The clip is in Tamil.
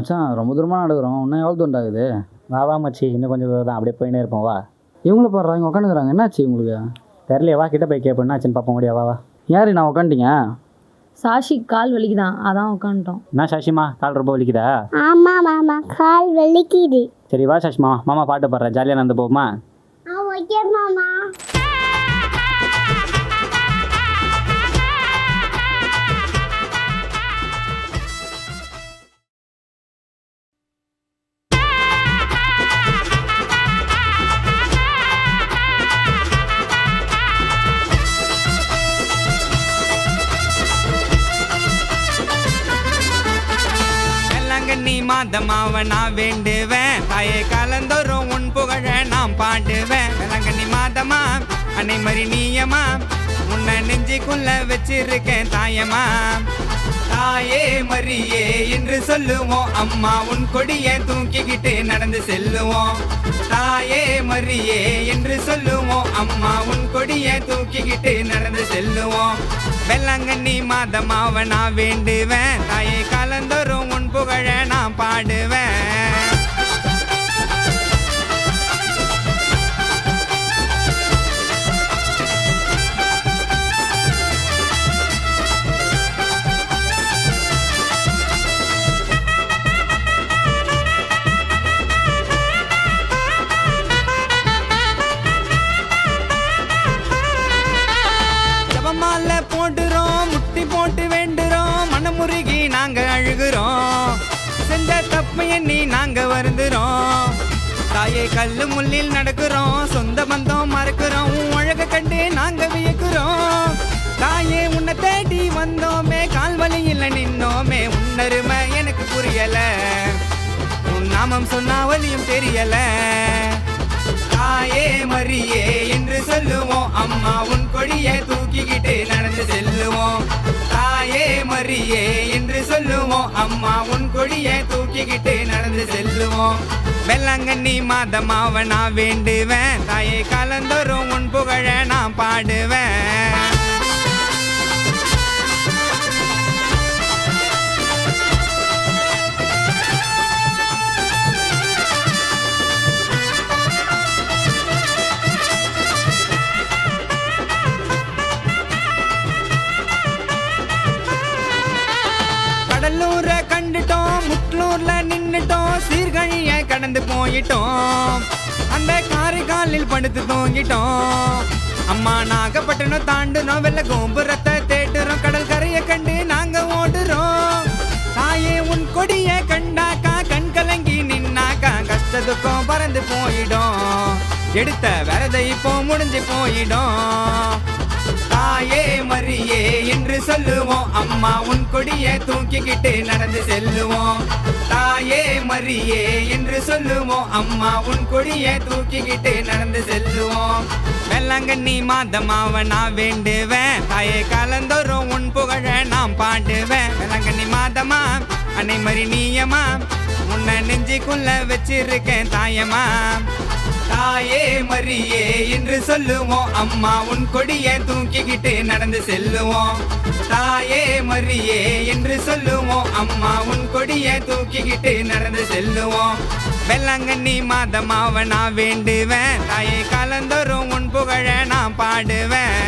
மச்சான் ரொம்ப தூரமாக நடக்கிறோம். இன்னும் எவ்வளோ தூரம் ஆகுது? வா மச்சி, இன்னும் கொஞ்சம் தூரம் தான், அப்படியே போயினே இருப்போம். வா. இவங்கள பாடுறாங்க, இங்கே உட்காந்துக்கிறாங்க. என்னாச்சு உங்களுக்கு? தெரியலையே, வா கிட்ட போய் கேட்போம். என்னாச்சுன்னு பார்ப்போம். முடியா வா. யாரு நான் உட்காந்துட்டீங்க? சாஷி கால் வலிக்குதான், அதான் உட்காந்துட்டோம். என்ன சாஷிமா, கால் ரொம்ப வலிக்குதா? ஆமா மாமா, கால் வலிக்குது. சரி வா சாஷிமா, மாமா பாட்டு பாடுறேன், ஜாலியாக நடந்து போகுமா? ஓகே மாமா. நீ மாதமாவ நான் வேண்டுவேன், தாயே காலந்தோறும் உன் புகழ நான் பாடுவேன். வேளாங்கண்ணி மாதமா அன்னை மறி நீயமா, உன்னை நெஞ்சுக்குள்ள வச்சிருக்கேன் தாயமா. தாயே மரியே என்று சொல்லுவோம், அம்மா உன் கொடியை தூக்கிக்கிட்டு நடந்து செல்லுவோம். தாயே மரியே என்று சொல்லுவோம், அம்மா உன் கொடியை தூக்கிக்கிட்டு நடந்து செல்லுவோம். வெள்ளாங்கண்ணி மாதமாவ நான் வேண்டுவேன், தாயே காலந்தோறும் உன் புகழ நான் பாடுவேன். ஜபமால போடுறோம், முட்டி போட்டு வேண்டுறோம், மனமுருகி நாங்க அழுகிறோம். செஞ்ச தப்பு எண்ணி நாங்க வருந்துறோம். தாயே கல்லு முள்ளில் நடக்கிறோம், சொந்த பந்தம் மறக்கிறோம், உன் அழக கண்டு நாங்க வியக்கிறோம். தாயே உன்னை தேடி வந்தோமே, கால் வலியில் நின்னோமே, உன்னருமை எனக்கு புரியல, உன் நாமம் சொன்னா வலியும் தெரியல. தாயே மரியே என்று சொல்லுவோம், அம்மா உன் கொடியை தூக்கிக்கிட்டு நடந்து செல்லுவோம். தாயே மரியே என்று சொல்லுவோம், அம்மா உன் கொடியை தூக்கிக்கிட்டு நடந்து செல்லுவோம். வெள்ளாங்கண்ணி மாதமாவ நான் வேண்டுவேன், தாயே காலந்தோறும் உன் புகழ நான் பாடுவேன். கடலூரை கண்டுட்டோம், முட்லூர்ல நின்னுட்டோம், சீர்கழிய கடந்து போயிட்டோம், அந்த காரைக்காலில் படுத்து தூங்கிட்டோம். அம்மா நாகப்பட்டினம் தாண்டுறோம், வெள்ள கோபுரத்தை தேடுறோம், கடல் கரையை கண்டு நாங்க ஓடுறோம். தாயே உன் கொடிய கண்டாக்கா கண் கலங்கி நின்னாக்கா கஷ்டத்துக்கும் பறந்து போயிடும், எடுத்த வரதை இப்போ முடிஞ்சு போயிடும். தாயே மரியே என்று சொல்லுவோம், அம்மா உன் கொடியை தூக்கிக்கிட்டு நடந்து செல்லுவோம். தாயே மரியே என்று சொல்லுவோம், அம்மா உன் கொடியை தூக்கிக்கிட்டு நடந்து செல்லுவோம். வெள்ளாங்கண்ணி மாதமாவ நான் வேண்டுவேன், தாயே காலந்தோறும் உன் புகழ நான் பாடுவேன். வெள்ளாங்கண்ணி மாதமா அன்னை மறி நீயமா, உன்னை நெஞ்சுக்குள்ள வச்சிருக்கேன் தாயமா. தாயே மரியே என்று சொல்லுவோம், அம்மா உன் கொடியை தூக்கிக்கிட்டு நடந்து செல்லுவோம். தாயே மரியே என்று சொல்லுவோம், அம்மா உன் கொடியை தூக்கிக்கிட்டு நடந்து செல்லுவோம். வெள்ளாங்கண்ணி மாதமாவ நான் வேண்டுவேன், தாயே காலந்தோறும் உன் புகழ நான் பாடுவேன்.